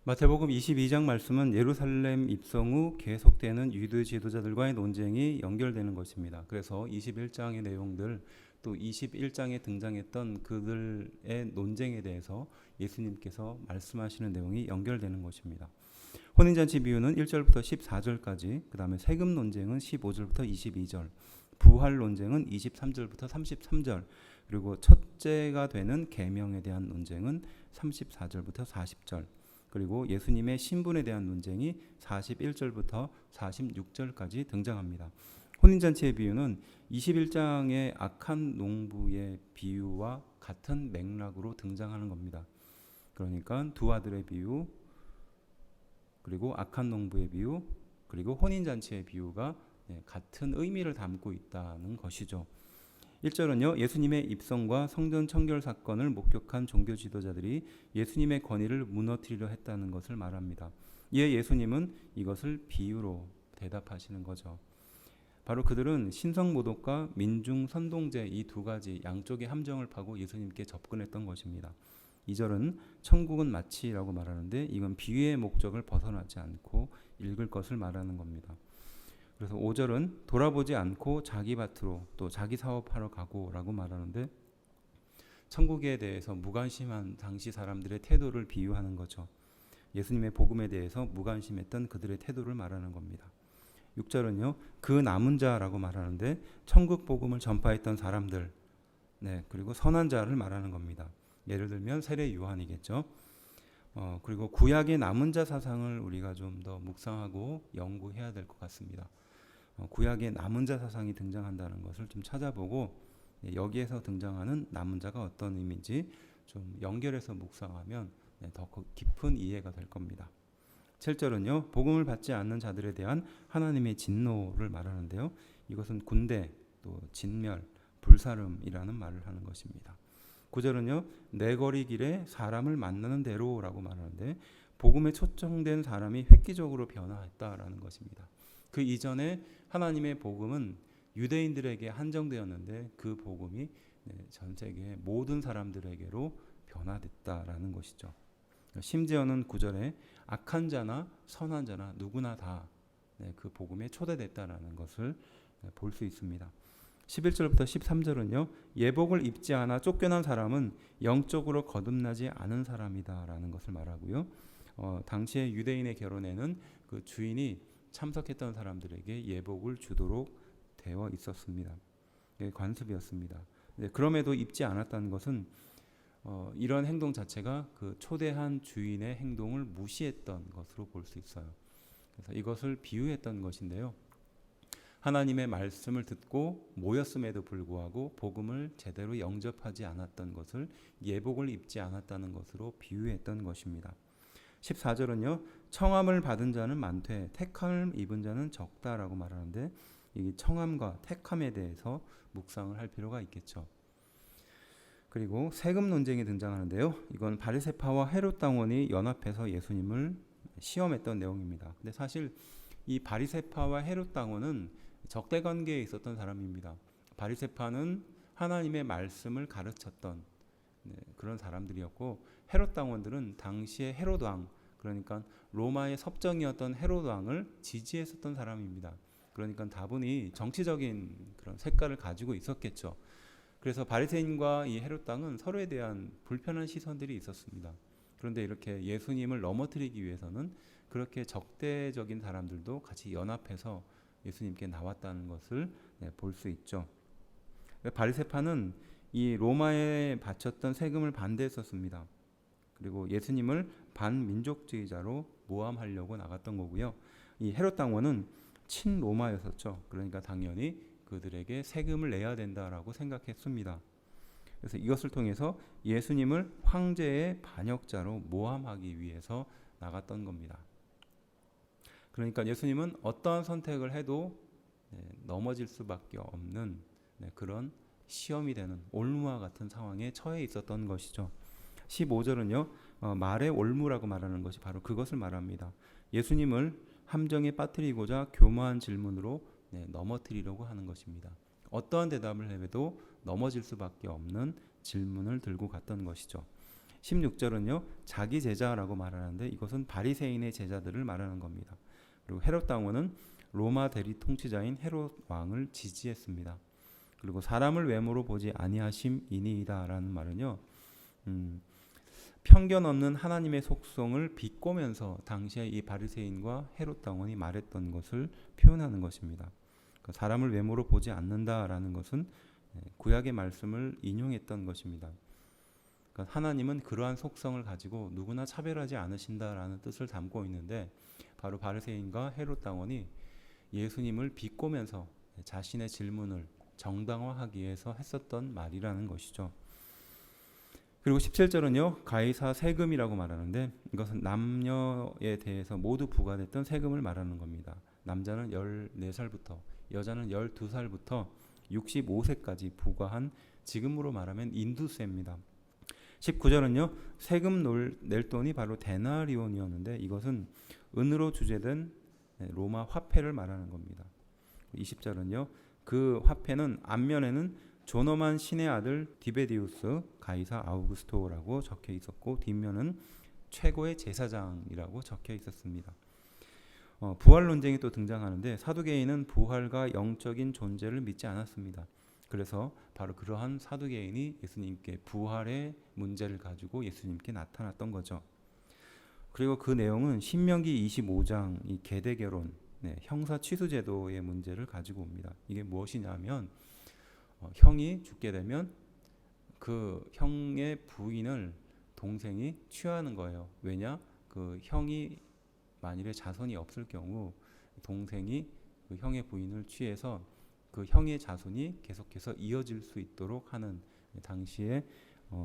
마태복음 22장 말씀은 예루살렘 입성 후 계속되는 유대 지도자들과의 논쟁이 연결되는 것입니다. 그래서 21장의 내용들 또 21장에 등장했던 그들의 논쟁에 대해서 예수님께서 말씀하시는 내용이 연결되는 것입니다. 혼인잔치 비유는 1절부터 14절까지, 그 다음에 세금 논쟁은 15절부터 22절, 부활 논쟁은 23절부터 33절, 그리고 첫째가 되는 계명에 대한 논쟁은 34절부터 40절, 그리고 예수님의 신분에 대한 논쟁이 41절부터 46절까지 등장합니다. 혼인잔치의 비유는 21장의 악한 농부의 비유와 같은 맥락으로 등장하는 겁니다. 그러니까 두 아들의 비유, 그리고 악한 농부의 비유, 그리고 혼인잔치의 비유가 같은 의미를 담고 있다는 것이죠. 1절은요, 예수님의 입성과 성전 청결 사건을 목격한 종교 지도자들이 예수님의 권위를 무너뜨리려 했다는 것을 말합니다. 이에 예수님은 이것을 비유로 대답하시는 거죠. 바로 그들은 신성모독과 민중 선동제 이 두 가지 양쪽의 함정을 파고 예수님께 접근했던 것입니다. 2절은 천국은 마치라고 말하는데 이건 비유의 목적을 벗어나지 않고 읽을 것을 말하는 겁니다. 그래서 5절은 돌아보지 않고 자기 밭으로 또 자기 사업하러 가고라고 말하는데 천국에 대해서 무관심한 당시 사람들의 태도를 비유하는 거죠. 예수님의 복음에 대해서 무관심했던 그들의 태도를 말하는 겁니다. 6절은요, 그 남은 자라고 말하는데 천국 복음을 전파했던 사람들, 그리고 선한 자를 말하는 겁니다. 예를 들면 세례 요한이겠죠. 그리고 구약의 남은 자 사상을 우리가 좀 더 묵상하고 연구해야 될 것 같습니다. 구약의 남은 자 사상이 등장한다는 것을 좀 찾아보고 여기에서 등장하는 남은 자가 어떤 의미인지 좀 연결해서 묵상하면 더 깊은 이해가 될 겁니다. 7절은요, 복음을 받지 않는 자들에 대한 하나님의 진노를 말하는데요. 이것은 군대, 또 진멸, 불사름이라는 말을 하는 것입니다. 9절은요, 내 거리 길에 사람을 만나는 대로라고 말하는데 복음에 초청된 사람이 획기적으로 변화했다라는 것입니다. 그 이전에 하나님의 복음은 유대인들에게 한정되었는데 그 복음이 전 세계 모든 사람들에게로 변화됐다라는 것이죠. 심지어는 9절에 악한 자나 선한 자나 누구나 다 그 복음에 초대됐다라는 것을 볼 수 있습니다. 11절부터 13절은요, 예복을 입지 않아 쫓겨난 사람은 영적으로 거듭나지 않은 사람이다라는 것을 말하고요. 당시의 유대인의 결혼에는 그 주인이 참석했던 사람들에게 예복을 주도록 되어 있었습니다. 관습이었습니다. 그럼에도 입지 않았다는 것은 이런 행동 자체가 그 초대한 주인의 행동을 무시했던 것으로 볼 수 있어요. 그래서 이것을 비유했던 것인데요. 하나님의 말씀을 듣고 모였음에도 불구하고 복음을 제대로 영접하지 않았던 것을 예복을 입지 않았다는 것으로 비유했던 것입니다. 14절은요, 청함을 받은 자는 많되 택함을 입은 자는 적다라고 말하는데 이 청함과 택함에 대해서 묵상을 할 필요가 있겠죠. 그리고 세금 논쟁이 등장하는데요. 이건 바리새파와 헤롯 당원이 연합해서 예수님을 시험했던 내용입니다. 근데 사실 이 바리새파와 헤롯 당원은 적대 관계에 있었던 사람입니다. 바리새파는 하나님의 말씀을 가르쳤던 그런 사람들이었고 헤롯 당원들은 당시의 헤롯 왕, 그러니까 로마의 섭정이었던 헤롯 왕을 지지했었던 사람입니다. 그러니까 다분히 정치적인 그런 색깔을 가지고 있었겠죠. 그래서 바리새인과 이 헤롯 왕은 서로에 대한 불편한 시선들이 있었습니다. 그런데 이렇게 예수님을 넘어뜨리기 위해서는 그렇게 적대적인 사람들도 같이 연합해서 예수님께 나왔다는 것을 볼 수 있죠. 바리새파는 이 로마에 바쳤던 세금을 반대했었습니다. 그리고 예수님을 반민족주의자로 모함하려고 나갔던 거고요. 이 헤롯 당원은 친로마였었죠. 그러니까 당연히 그들에게 세금을 내야 된다라고 생각했습니다. 그래서 이것을 통해서 예수님을 황제의 반역자로 모함하기 위해서 나갔던 겁니다. 그러니까 예수님은 어떠한 선택을 해도 넘어질 수밖에 없는 그런 시험이 되는 올무와 같은 상황에 처해 있었던 것이죠. 15절은요, 말의 올무라고 말하는 것이 바로 그것을 말합니다. 예수님을 함정에 빠뜨리고자 교묘한 질문으로 넘어뜨리려고 하는 것입니다. 어떠한 대답을 해도 넘어질 수밖에 없는 질문을 들고 갔던 것이죠. 16절은요 자기 제자라고 말하는데 이것은 바리새인의 제자들을 말하는 겁니다. 그리고 헤롯 당원은 로마 대리 통치자인 헤롯 왕을 지지했습니다. 그리고 사람을 외모로 보지 아니하심이니이다라는 말은요 편견 없는 하나님의 속성을 비꼬면서 당시에 이 바리새인과 헤롯 당원이 말했던 것을 표현하는 것입니다. 그러니까 사람을 외모로 보지 않는다라는 것은 구약의 말씀을 인용했던 것입니다. 그러니까 하나님은 그러한 속성을 가지고 누구나 차별하지 않으신다라는 뜻을 담고 있는데 바로 바리새인과 헤롯 당원이 예수님을 비꼬면서 자신의 질문을 정당화하기 위해서 했었던 말이라는 것이죠. 그리고 17절은요 가이사 세금이라고 말하는데 이것은 남녀에 대해서 모두 부과됐던 세금을 말하는 겁니다. 남자는 14살부터 여자는 12살부터 65세까지 부과한 지금으로 말하면 인두세입니다. 19절은요 세금 낼 돈이 바로 데나리온이었는데 이것은 은으로 주재된 로마 화폐를 말하는 겁니다. 20절은요 그 화폐는 앞면에는 존엄한 신의 아들 디베디우스 가이사 아우구스토라고 적혀 있었고 뒷면은 최고의 제사장이라고 적혀 있었습니다. 부활 논쟁이 또 등장하는데 사두개인은 부활과 영적인 존재를 믿지 않았습니다. 그래서 바로 그러한 사두개인이 예수님께 부활의 문제를 가지고 예수님께 나타났던 거죠. 그리고 그 내용은 신명기 25장 이 계대결혼 형사 취수 제도의 문제를 가지고 옵니다. 이게 무엇이냐면 형이 죽게 되면 그 형의 부인을 동생이 취하는 거예요. 왜냐? 그 형이 만일에 자손이 없을 경우 동생이 그 형의 부인을 취해서 그 형의 자손이 계속해서 이어질 수 있도록 하는 당시의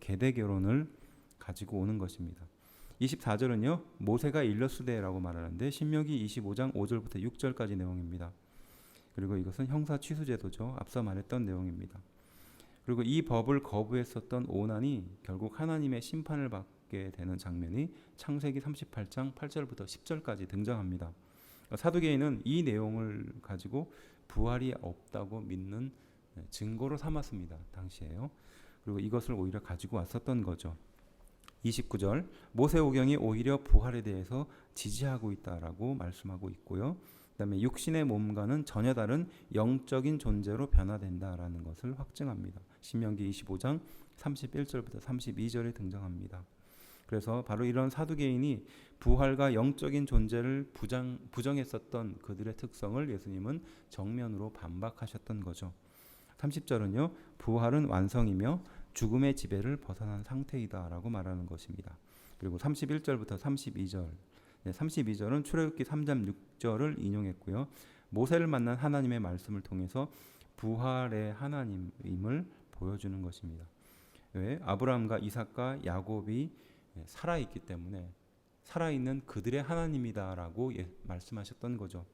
계대 결혼을 가지고 오는 것입니다. 24절은요. 모세가 일러스되라고 말하는데 신명기 25장 5절부터 6절까지 내용입니다. 그리고 이것은 형사 취수 제도죠. 앞서 말했던 내용입니다. 그리고 이 법을 거부했었던 오난이 결국 하나님의 심판을 받게 되는 장면이 창세기 38장 8절부터 10절까지 등장합니다. 사두개인은 이 내용을 가지고 부활이 없다고 믿는 증거로 삼았습니다. 당시에요. 그리고 이것을 오히려 가지고 왔었던 거죠. 29절 모세오경이 오히려 부활에 대해서 지지하고 있다라고 말씀하고 있고요. 그다음에 육신의 몸과는 전혀 다른 영적인 존재로 변화된다라는 것을 확증합니다. 신명기 25장 31절부터 32절에 등장합니다. 그래서 바로 이런 사두개인이 부활과 영적인 존재를 부정했었던 그들의 특성을 예수님은 정면으로 반박하셨던 거죠. 30절은요. 부활은 완성이며 죽음의 지배를 벗어난 상태이다라고 말하는 것입니다. 그리고 31절부터 32절 32절은 출애굽기 3장 6절을 인용했고요. 모세를 만난 하나님의 말씀을 통해서 부활의 하나님임을 보여주는 것입니다. 왜? 아브라함과 이삭과 야곱이 살아있기 때문에 살아있는 그들의 하나님이다라고 말씀하셨던 거죠.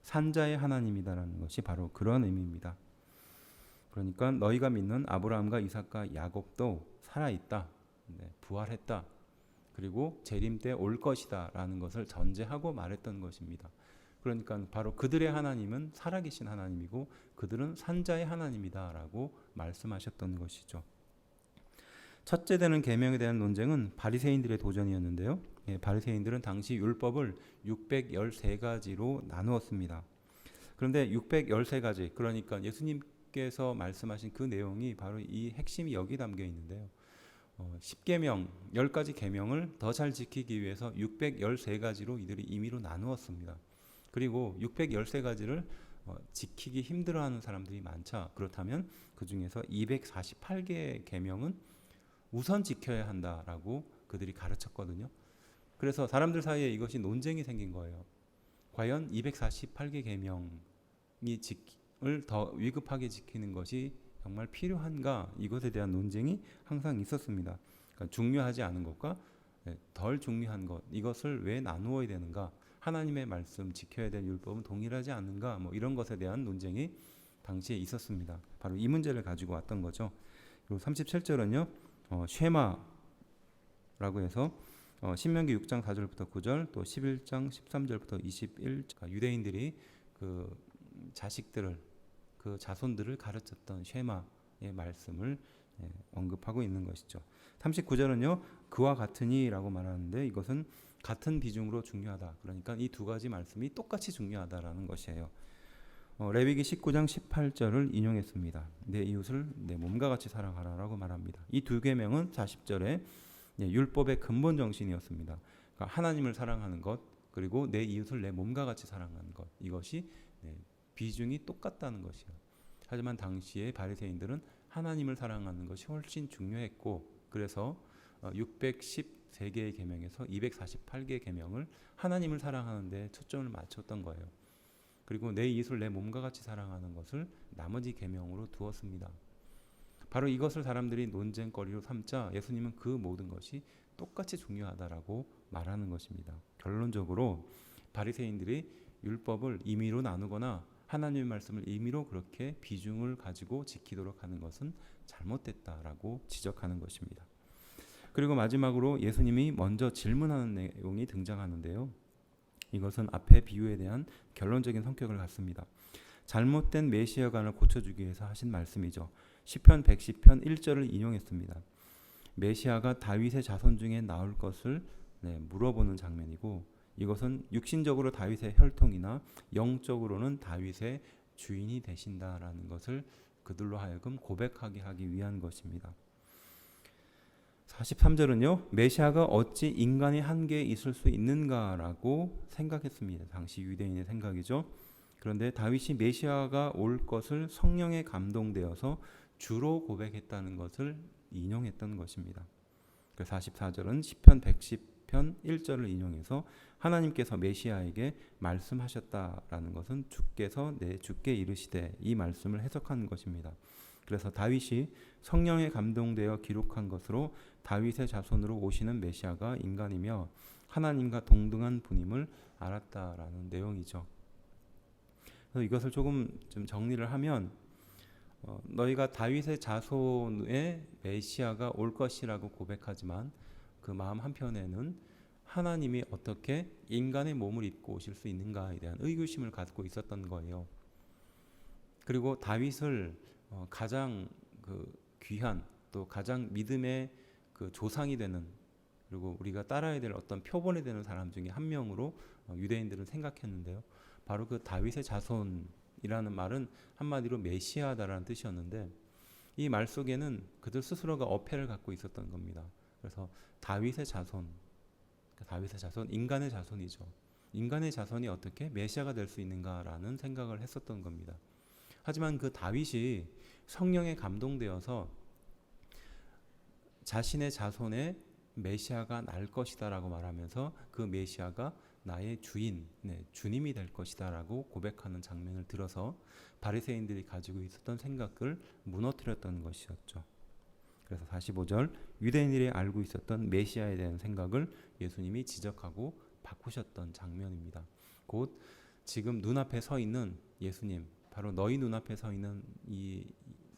산자의 하나님이다라는 것이 바로 그런 의미입니다. 그러니까 너희가 믿는 아브라함과 이삭과 야곱도 살아있다. 부활했다. 그리고 재림 때 올 것이다 라는 것을 전제하고 말했던 것입니다. 그러니까 바로 그들의 하나님은 살아계신 하나님이고 그들은 산자의 하나님이다 라고 말씀하셨던 것이죠. 첫째 되는 계명에 대한 논쟁은 바리새인들의 도전이었는데요. 바리새인들은 당시 율법을 613가지로 나누었습니다. 그런데 613가지 그러니까 예수님께서 말씀하신 그 내용이 바로 이 핵심이 여기 담겨 있는데요. 10계명, 10가지 계명을 더 잘 지키기 위해서 613가지로 이들이 임의로 나누었습니다. 그리고 613가지를 지키기 힘들어하는 사람들이 많자. 그렇다면 그 중에서 248개의 계명은 우선 지켜야 한다라고 그들이 가르쳤거든요. 그래서 사람들 사이에 이것이 논쟁이 생긴 거예요. 과연 248개 계명이 을 더 위급하게 지키는 것이 정말 필요한가? 이것에 대한 논쟁이 항상 있었습니다. 그러니까 중요하지 않은 것과 덜 중요한 것 이것을 왜 나누어야 되는가? 하나님의 말씀 지켜야 될 율법은 동일하지 않는가? 뭐 이런 것에 대한 논쟁이 당시에 있었습니다. 바로 이 문제를 가지고 왔던 거죠. 그리고 37절은요. 쉐마라고 해서 신명기 6장 4절부터 9절 또 11장 13절부터 21절 유대인들이 그 자식들을 그 자손들을 가르쳤던 쉐마의 말씀을 언급하고 있는 것이죠. 39절은요. 그와 같으니라고 말하는데 이것은 같은 비중으로 중요하다. 그러니까 이 두 가지 말씀이 똑같이 중요하다라는 것이에요. 레위기 19장 18절을 인용했습니다. 내 이웃을 내 몸과 같이 사랑하라라고 말합니다. 이 두 계명은 40절에 율법의 근본 정신이었습니다. 그러니까 하나님을 사랑하는 것 그리고 내 이웃을 내 몸과 같이 사랑하는 것 이것이 비중이 똑같다는 것이요. 하지만 당시의 바리새인들은 하나님을 사랑하는 것이 훨씬 중요했고 그래서 613개의 계명에서 248개의 계명을 하나님을 사랑하는 데 초점을 맞췄던 거예요. 그리고 내 이웃을 내 몸과 같이 사랑하는 것을 나머지 계명으로 두었습니다. 바로 이것을 사람들이 논쟁거리로 삼자 예수님은 그 모든 것이 똑같이 중요하다라고 말하는 것입니다. 결론적으로 바리새인들이 율법을 임의로 나누거나 하나님의 말씀을 임의로 그렇게 비중을 가지고 지키도록 하는 것은 잘못됐다라고 지적하는 것입니다. 그리고 마지막으로 예수님이 먼저 질문하는 내용이 등장하는데요. 이것은 앞의 비유에 대한 결론적인 성격을 갖습니다. 잘못된 메시아관을 고쳐주기 위해서 하신 말씀이죠. 시편 110편 1절을 인용했습니다. 메시아가 다윗의 자손 중에 나올 것을 물어보는 장면이고 이것은 육신적으로 다윗의 혈통이나 영적으로는 다윗의 주인이 되신다라는 것을 그들로 하여금 고백하게 하기 위한 것입니다. 43절은요. 메시아가 어찌 인간의 한계에 있을 수 있는가라고 생각했습니다. 당시 유대인의 생각이죠. 그런데 다윗이 메시아가 올 것을 성령에 감동되어서 주로 고백했다는 것을 인용했던 것입니다. 44절은 시편 110편 1절을 인용해서 하나님께서 메시아에게 말씀하셨다라는 것은 주께서 내 주께 이르시되 이 말씀을 해석하는 것입니다. 그래서 다윗이 성령에 감동되어 기록한 것으로 다윗의 자손으로 오시는 메시아가 인간이며 하나님과 동등한 분임을 알았다라는 내용이죠. 그래서 이것을 조금 좀 정리를 하면 너희가 다윗의 자손의 메시아가 올 것이라고 고백하지만 그 마음 한편에는 하나님이 어떻게 인간의 몸을 입고 오실 수 있는가에 대한 의구심을 갖고 있었던 거예요. 그리고 다윗을 가장 귀한 또 가장 믿음의 조상이 되는 그리고 우리가 따라야 될 어떤 표본이 되는 사람 중에 한 명으로 유대인들은 생각했는데요. 바로 그 다윗의 자손이라는 말은 한마디로 메시아다라는 뜻이었는데 이 말 속에는 그들 스스로가 어폐를 갖고 있었던 겁니다. 그래서 다윗의 자손, 인간의 자손이죠. 인간의 자손이 어떻게 메시아가 될 수 있는가라는 생각을 했었던 겁니다. 하지만 그 다윗이 성령에 감동되어서 자신의 자손의 메시아가 날 것이다라고 말하면서 그 메시아가 나의 주인, 주님이 될 것이다라고 고백하는 장면을 들어서 바리새인들이 가지고 있었던 생각을 무너뜨렸던 것이었죠. 그래서 45절 유대인들이 알고 있었던 메시아에 대한 생각을 예수님이 지적하고 바꾸셨던 장면입니다. 곧 지금 눈앞에 서 있는 예수님, 바로 너희 눈앞에 서 있는 이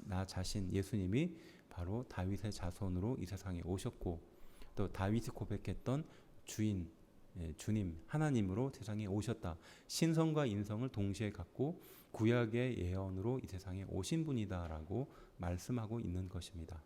나 자신 예수님이 바로 다윗의 자손으로 이 세상에 오셨고 또 다윗이 고백했던 주인, 주님, 하나님으로 세상에 오셨다. 신성과 인성을 동시에 갖고 구약의 예언으로 이 세상에 오신 분이다라고 말씀하고 있는 것입니다.